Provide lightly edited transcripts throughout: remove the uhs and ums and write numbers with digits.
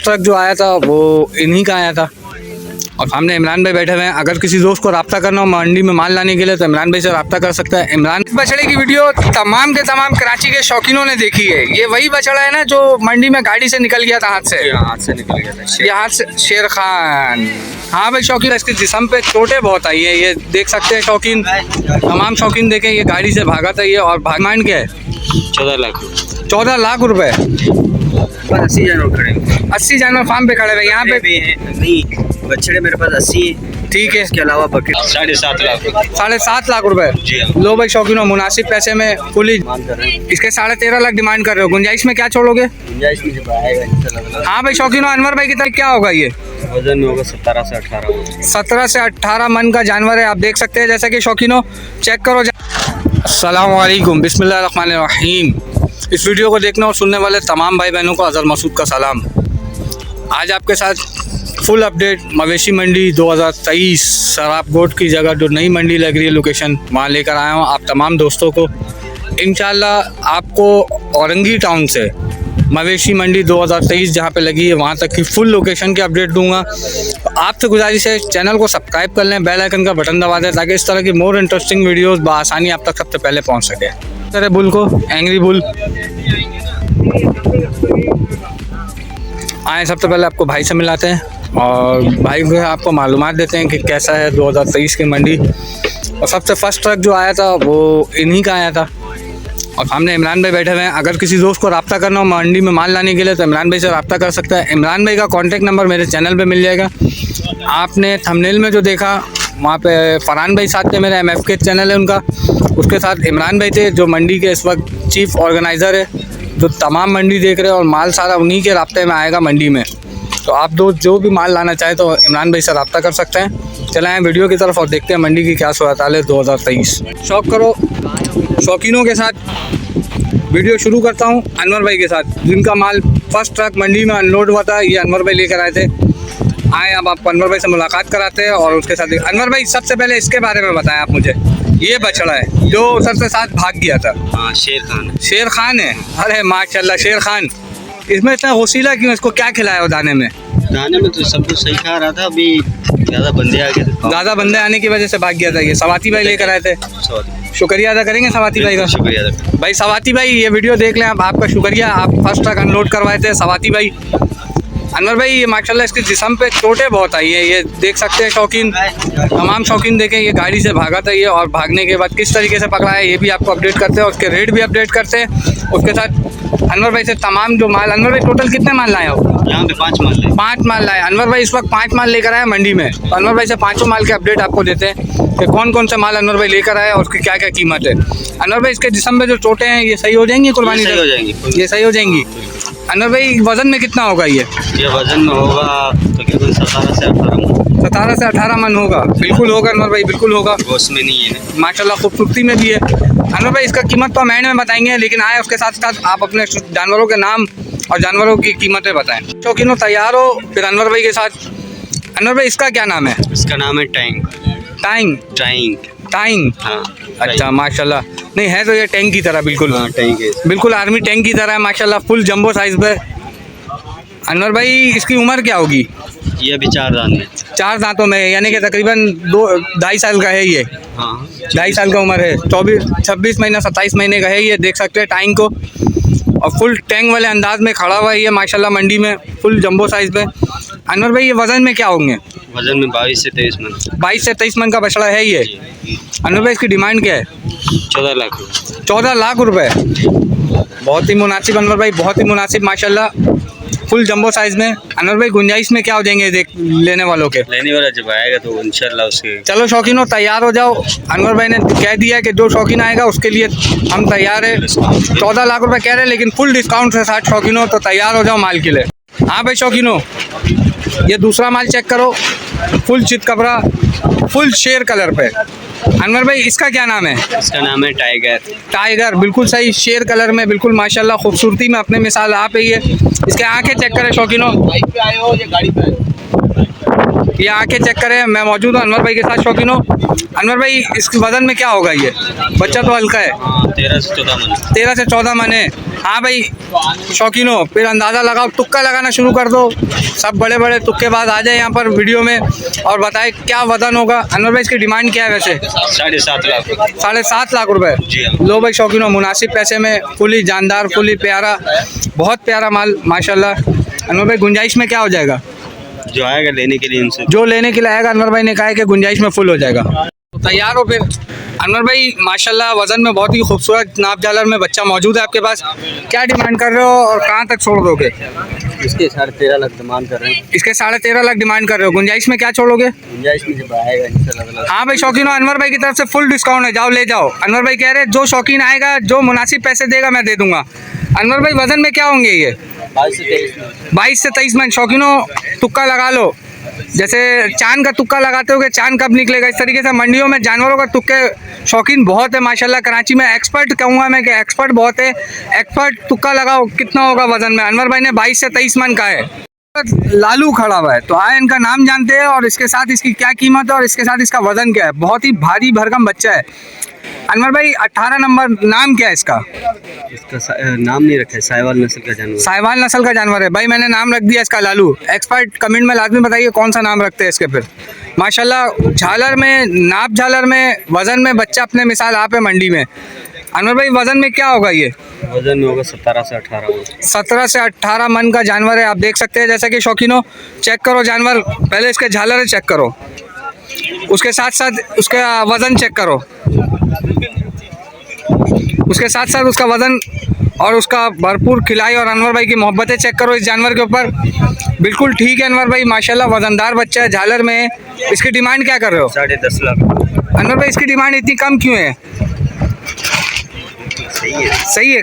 First truck जो आया था वो इन्हीं का आया था और सामने इमरान भाई बैठे हुए हैं। अगर किसी दोस्त को रब्ता करना हो मंडी में माल लाने के लिए तो इमरान भाई से रब्ता कर सकता है। इमरान बछड़े की वीडियो तमाम के तमाम कराची के शौकीनों ने देखी है। ये वही बछड़ा है ना जो मंडी में गाड़ी से निकल गया था, हाथ से निकल गया था, ये हाथ से। शेर खान, हाँ भाई शौकीन, इसके जिस्म पे चोटें बहुत आई है, ये देख सकते हैं शौकीन, तमाम शौकीन देखें। ये गाड़ी से भागा था ये, और भागमान क्या है 14 लाख रुपए। 80 जानवर खड़े हैं, 80 जानवर फार्म पे खड़े हुए यहाँ पे भी हैं। नहीं, बछड़े मेरे पास 80 है, ठीक है। इसके अलावा बकरी 7.5 लाख। 7.5 लाख रुपए। जी हाँ। लो भाई शौकीनों, मुनासिब पैसे में फुली मान कर रहे हैं। इसके 13.5 लाख डिमांड कर रहे हो, गुंजाइश में क्या छोड़ोगे? गुंजाइश में जब आएगा इंशाल्लाह। हाँ भाई शौकीनों, अनवर भाई की तरफ क्या होगा ये? वजन में होगा 17 से 18। 17 से 18 मन का जानवर है, आप देख सकते हैं। जैसा कि शौकीनों चेक करो। अस्सलाम वालेकुम, बिस्मिल्लाहिर्रहमानिर्रहीम। इस वीडियो को देखने और सुनने वाले तमाम भाई बहनों को अज़हर मसूद का सलाम। आज आपके साथ फुल अपडेट मवेशी मंडी 2023 शराब गोट की जगह जो नई मंडी लग रही है लोकेशन, वहाँ लेकर आया हूँ आप तमाम दोस्तों को। इंशाल्लाह आपको औरंगी टाउन से मवेशी मंडी 2023 जहाँ पे लगी है वहाँ तक की फुल लोकेशन की अपडेट दूंगा। तो आपसे गुजारिश है चैनल को सब्सक्राइब कर लें, बेल आइकन का बटन दबा दें ताकि इस तरह की मोर इंटरेस्टिंग वीडियोस बआसानी आप तक सबसे पहले पहुँच सके। तरह बुल को एंग्री बुल आए, सबसे पहले आपको भाई से मिलाते हैं और भाई को आपको मालूमात देते हैं कि कैसा है 2023 की मंडी। और सबसे फर्स्ट ट्रक जो आया था वो इन्हीं का आया था और सामने इमरान भाई बैठे हुए हैं। अगर किसी दोस्त को रब्ता करना हो मंडी में माल लाने के लिए तो इमरान भाई से रब्ता कर सकता है। इमरान भाई का कॉन्टैक्ट नंबर मेरे चैनल पे मिल जाएगा। आपने थंबनेल में जो देखा वहाँ पे फरहान भाई साथ थे, मेरा MF के चैनल है उनका, उसके साथ इमरान भाई थे जो मंडी के इस वक्त चीफ ऑर्गेनाइज़र है, जो तमाम मंडी देख रहे हैं और माल सारा उन्हीं के राब्ते में आएगा मंडी में। तो आप दोस्त जो भी माल लाना चाहे तो इमरान भाई से रब्ता कर सकते हैं। चले आए वीडियो की तरफ और देखते हैं मंडी की क्या सूरत हाल है 2023। शौक करो शौकीनों के साथ वीडियो शुरू करता हूँ अनवर भाई के साथ, जिनका माल फर्स्ट ट्रक मंडी में अनलोड हुआ था। ये अनवर भाई लेकर आए थे। आए अब आपको अनवर भाई से मुलाकात कराते हैं और उसके साथ अनवर भाई सबसे पहले इसके बारे में बताएं आप मुझे। ये बछड़ा है जो सबसे साथ भाग गया था। हाँ, शेर खान। शेर खान है, अरे माशाल्लाह शेर खान। इसमें इतना हौसला क्यों? इसको क्या खिलाया हो दाने में? दाने में तो सब कुछ सही खा रहा था, अभी ज़्यादा बंदे आ गए थे। ज़्यादा बंदे आने की वजह से भाग गया था। ये सवाती भाई लेकर आए थे। शुक्रिया अदा करेंगे सवाती भाई का। शुक्रिया अदा। भाई सवाती भाई ये वीडियो देख लें आप, आपका शुक्रिया। आप फर्स्ट ट्रक अनलोड करवाए थे सवाती भाई। अनवर भाई ये माशाल्लाह इसके जिस्म पे चोटें बहुत आई है, ये देख सकते हैं शौकीन, तमाम शौकीन देखें। ये गाड़ी से भागा था ये, और भागने के बाद किस तरीके से पकड़ा है ये भी आपको अपडेट करते हैं, उसके रेट भी अपडेट करते हैं। उसके साथ अनवर भाई से तमाम जो माल, अनवर भाई टोटल कितने माल लाए हो? यहाँ पे 5 माल है। 5 माल लाए अनवर भाई इस वक्त। 5 माल लेकर आए मंडी में। तो अनवर भाई से 5 माल के अपडेट आपको देते हैं कि कौन कौन से माल अनवर भाई लेकर आए और उसकी क्या क्या कीमत है। अनवर भाई इसके जिस्म में जो चोटें हैं ये सही हो जाएंगी कुर्बानी? सही हो जाएंगी, ये सही हो जाएंगी। अनवर भाई वजन में कितना होगा ये? वजन में होगा तकरीबन 17 से 18 मन। 17 से 18 मन होगा। बिल्कुल होगा अनवर भाई, बिल्कुल होगा। गोश्त में नहीं है माशाल्लाह, खूबसूरती में भी है। अनवर भाई इसका कीमत तो हम एंड में बताएंगे, लेकिन आए उसके साथ साथ आप अपने जानवरों के नाम और जानवरों की कीमतें बताएं। शौकीनों तैयार हो फिर अनवर भाई के साथ। अनवर भाई इसका क्या नाम है? इसका नाम है टैंक। टाइंग? टैंक, टाइंग, हाँ। अच्छा माशाल्लाह। नहीं है तो ये टैंक की तरह बिल्कुल। हाँ, टैंक है। बिल्कुल आर्मी टैंक की तरह है माशाल्लाह, फुल जंबो साइज पे। अनवर भाई इसकी उम्र क्या होगी? ये अभी 4 दांत है। 4 दांतों में, यानी कि तकरीबन 2-2.5 साल का है ये। हाँ, 2.5 साल का उम्र है। 26 महीना 27 महीने का है ये, देख सकते हैं टाइम को। और फुल टैंक वाले अंदाज में खड़ा हुआ है ये माशाल्लाह मंडी में, फुल जंबो साइज पे। अनवर भाई ये वज़न में क्या होंगे? वजन में 22 से 23 मन। 22 से 23 मन का बछड़ा है ये। अनवर भाई इसकी डिमांड क्या है? 14 लाख। 14 लाख रुपए। बहुत ही मुनासिब अनवर भाई, बहुत ही मुनासिब माशाल्लाह, फुल जंबो साइज में। अनवर भाई गुंजाइश में क्या हो जाएंगे देख लेने वालों के? लेने वाला जब आएगा तो इंशाल्लाह उसके। चलो शौकीनों तैयार हो जाओ। अनवर भाई ने कह दिया कि जो शौकीन आएगा उसके लिए हम तैयार है। 14 लाख रुपए कह रहे हैं लेकिन फुल डिस्काउंट के साथ शौकीनों, तो तैयार हो जाओ माल के लिए। हाँ भाई शौकीनों, ये दूसरा माल चेक करो, फुल चितकबरा, फुल शेर कलर पे। अनवर भाई इसका क्या नाम है? इसका नाम है टाइगर। टाइगर, बिल्कुल सही, शेर कलर में, बिल्कुल माशाल्लाह खूबसूरती में अपने मिसाल आप है ये। इसके आंखें चेक करें शौकीनों, ये आंखें चेक करें। मैं मौजूद हूँ अनवर भाई के साथ। शौकीनो, अनवर भाई इस वजन में क्या होगा ये? बच्चा तो हल्का है, हाँ 13 से 14 मन। 13 से 14 मन है। हाँ भाई शौकीनो, फिर अंदाज़ा लगाओ, तुक्का लगाना शुरू कर दो। सब बड़े बड़े तुक्केबाज आ जाए यहाँ पर वीडियो में और बताए क्या वजन होगा। अनवर भाई इसकी डिमांड क्या है वैसे? 7.5 लाख। 7.5 लाख रुपए। जी हाँ। लो भाई शौकीनो, मुनासिब पैसे में, फुली जानदार, फुली प्यारा, बहुत प्यारा माल माशाल्लाह। अनवर भाई गुंजाइश में क्या हो जाएगा? जो आएगा लेने के लिए उनसे, जो लेने के लिए आएगा अनवर भाई ने कहा है कि गुंजाइश में फुल हो जाएगा। तो तैयार हो फिर? अनवर भाई माशाल्लाह वज़न में बहुत ही खूबसूरत नाप झालर में बच्चा मौजूद है आपके पास। क्या डिमांड कर रहे हो और कहाँ तक छोड़ दोगे? इसके 13.5 लाख डिमांड कर रहे हैं। इसके 13.5 लाख डिमांड कर रहे हो। गुंजाइश में क्या छोड़ोगे? गुंजाइश में जब आएगा इंशाल्लाह। हाँ भाई शौकीनों, अनवर भाई की तरफ से फुल डिस्काउंट है, जाओ ले जाओ। अनवर भाई कह रहे हैं जो शौकीन आएगा, जो मुनासिब पैसे देगा मैं दे दूंगा। अनवर भाई वज़न में क्या होंगे ये? 22 से 23 मन। शौकीनों तुक्का लगा लो, जैसे चांद का तुक्का लगाते हो कि चांद कब निकलेगा, इस तरीके से मंडियों में जानवरों का तुक्के शौकीन बहुत है माशाल्लाह। कराची में एक्सपर्ट कहूँगा मैं कि एक्सपर्ट बहुत है। एक्सपर्ट तुक्का लगाओ कितना होगा वज़न में। अनवर भाई ने 22 से 23 मन का है। लालू खड़ा हुआ है, तो आए इनका नाम जानते हैं और इसके साथ इसकी क्या कीमत है और इसके साथ इसका वज़न क्या है। बहुत ही भारी भरकम बच्चा है। अनवर भाई 18 नंबर, नाम क्या है इसका? इसका नाम नहीं रखा है, साहिवाल नस्ल का जानवर। साहिवाल नस्ल का जानवर है भाई, मैंने नाम रख दिया इसका लालू। एक्सपर्ट कमेंट में लाजमी बताइए कौन सा नाम रखते हैं इसके। फिर माशाल्लाह झालर में, नाप झालर में, वज़न में बच्चा अपने मिसाल आप है मंडी में। अनवर भाई वज़न में क्या होगा ये? वजन में होगा 17 से 18 मन। 17 से 18 मन का जानवर है। आप देख सकते हैं जैसा कि शौकीनों चेक करो जानवर, पहले इसके झालर चेक करो, उसके साथ साथ उसका वज़न चेक करो, उसके साथ साथ उसका वज़न और उसका भरपूर खिलाई और अनवर भाई की मोहब्बतें चेक करो इस जानवर के ऊपर। बिल्कुल ठीक है अनवर भाई माशाल्लाह, वज़नदार बच्चा है, झालर में है। इसकी डिमांड क्या कर रहे हो? 10.5 लाख। अनवर भाई इसकी डिमांड इतनी कम क्यों है? सही है,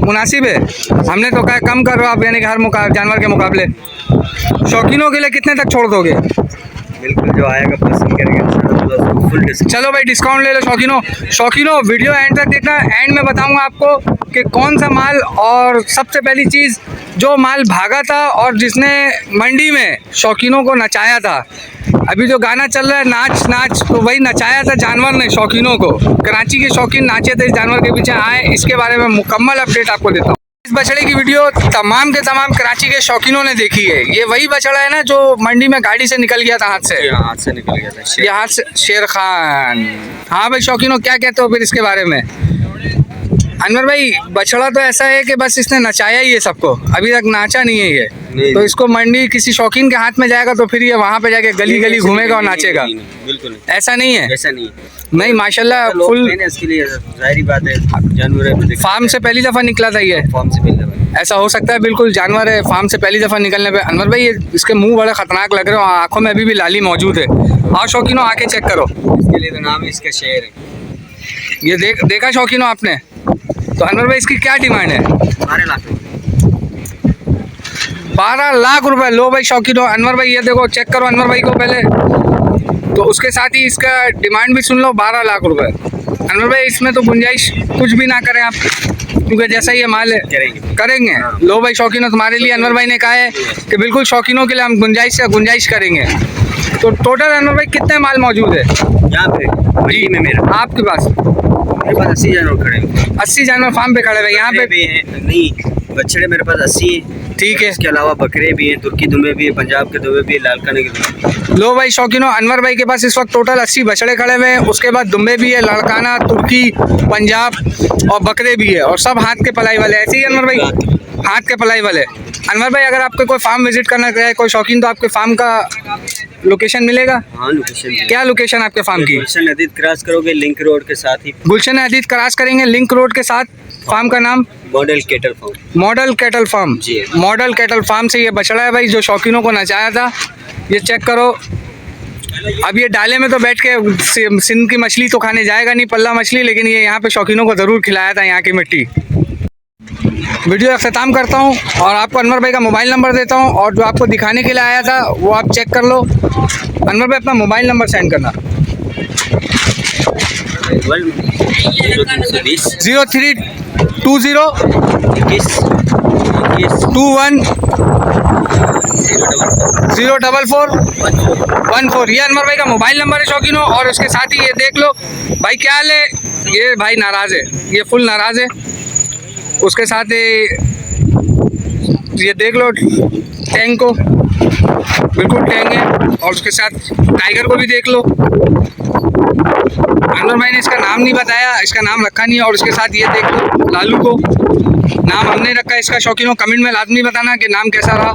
मुनासिब है। हमने तो कहा कम कर रहे हो आप, यानी कि हर जानवर के मुकाबले। शौकीनों के लिए कितने तक छोड़ दोगे? बिल्कुल जो आएगा पसंद करेंगे फुल डिस्काउंट। चलो भाई डिस्काउंट ले लो शौकीनों। शौकीनों वीडियो एंड तक देखना, एंड में बताऊंगा आपको कि कौन सा माल, और सबसे पहली चीज़ जो माल भागा था और जिसने मंडी में शौकीनों को नचाया था। अभी जो गाना चल रहा है नाच नाच, तो वही नचाया था जानवर ने शौकीनों को। कराची के शौकीन नाचे थे इस जानवर के पीछे। आए इसके बारे में मुकम्मल अपडेट आपको देता हूँ। इस बछड़े की वीडियो तमाम के तमाम कराची के शौकीनों ने देखी है। ये वही बछड़ा है ना जो मंडी में गाड़ी से निकल गया था हाथ से? हाथ से निकल गया था। ये हाथ से शेर खान। हाँ भाई शौकीनों क्या कहते हो फिर इसके बारे में? अनवर भाई बछड़ा तो ऐसा है कि बस इसने नचाया ही है सबको, अभी तक नाचा नहीं है ये। तो इसको मंडी किसी शौकीन के हाथ में जाएगा तो फिर ये वहाँ पे जाके गली गली घूमेगा और नाचेगा। बिल्कुल ऐसा नहीं है। ऐसा नहीं नहीं माशाल्लाह फुल। इसके लिए जाहिर बात है जानवर फार्म से पहली दफ़ा निकला था ये। फार्म से पहले दफा। ऐसा हो सकता है, बिल्कुल जानवर है फार्म से पहली दफ़ा निकलने पे। अनवर भाई ये इसके मुंह बड़े ख़तरनाक लग रहे हो, आँखों में अभी भी लाली मौजूद है। आओ शौकीनों आके चेक करो। इसके लिए तो नाम है इसका शेर है। ये देखा शौकीनों आपने? तो अनवर भाई इसकी क्या डिमांड है? 12 लाख। 12 लाख रुपए। लो भाई शौकीनों, अनवर भाई ये देखो, चेक करो अनवर भाई को पहले, तो उसके साथ ही इसका डिमांड भी सुन लो, 12 लाख रुपए। अनवर भाई इसमें तो गुंजाइश कुछ भी ना करें आप, क्योंकि जैसा ये माल है करेंगे। लो भाई शौकीनों तुम्हारे लिए अनवर भाई ने कहा है कि बिल्कुल शौकीनों के लिए हम गुंजाइश करेंगे। तो टोटल अनवर भाई कितने माल मौजूद है यहाँ पे मंडी में? मेरा आपके पास? मेरे पास 80 जानवर खड़े हैं। 80 जानवर फार्म पे खड़े हुए यहाँ पे भी हैं। नहीं, बछड़े मेरे पास 80 है। ठीक है। इसके अलावा बकरे भी हैं, तुर्की दुम्बे भी है, पंजाब के दुम्बे भी है, लालकाने के दुम्बे। लो भाई शौकीनों, अनवर भाई के पास इस वक्त टोटल 80 बछड़े खड़े हुए हैं। उसके बाद दुम्बे भी है, लाड़काना, तुर्की, पंजाब और बकरे भी है, और सब हाथ के पलाई वाले। ऐसे ही अनवर भाई हाथ के पलाई वाले। अनवर भाई अगर आपको कोई फार्म विजिट करना चाहे कोई शौकीन, तो आपके फार्म का लोकेशन मिलेगा? हाँ लोकेशन। क्या लोकेशन आपके फार्म की? गुलशन हदीद क्रॉस करोगे लिंक रोड के साथ ही। गुलशन हदीद क्रॉस करेंगे, लिंक रोड के साथ। फार्म का नाम model cattle farm. Model cattle farm ji. Model cattle farm से ये बछड़ा है भाई जो शौकीनों को नचाया था। ये चेक करो। अब ये डाले में तो बैठ के सिंध की मछली तो खाने जाएगा नहीं, पल्ला मछली, लेकिन ये यहाँ पे शौकीनों को ज़रूर खिलाया था यहाँ की मिट्टी। वीडियो अख्ताम करता हूँ और आपको अनवर भाई का मोबाइल नंबर देता हूँ, और जो आपको दिखाने के लिए आया था वो आप चेक कर लो। अनवर भाई अपना मोबाइल नंबर सेंड करना। 0320 21 04414। ये अनवर भाई का मोबाइल नंबर है शौकीनों। और उसके साथ ही ये देख लो भाई क्या हाल है, ये भाई नाराज़ है, ये फुल नाराज़ है। उसके साथ ये देख लो टैंक को, बिल्कुल टैंक है। और उसके साथ टाइगर को भी देख लो। अनवर भाई ने इसका नाम नहीं बताया, इसका नाम रखा नहीं है। और उसके साथ ये देख लो लालू को, नाम हमने रखा है इसका शौकीनों। कमेंट में लाजमी बताना कि नाम कैसा रहा।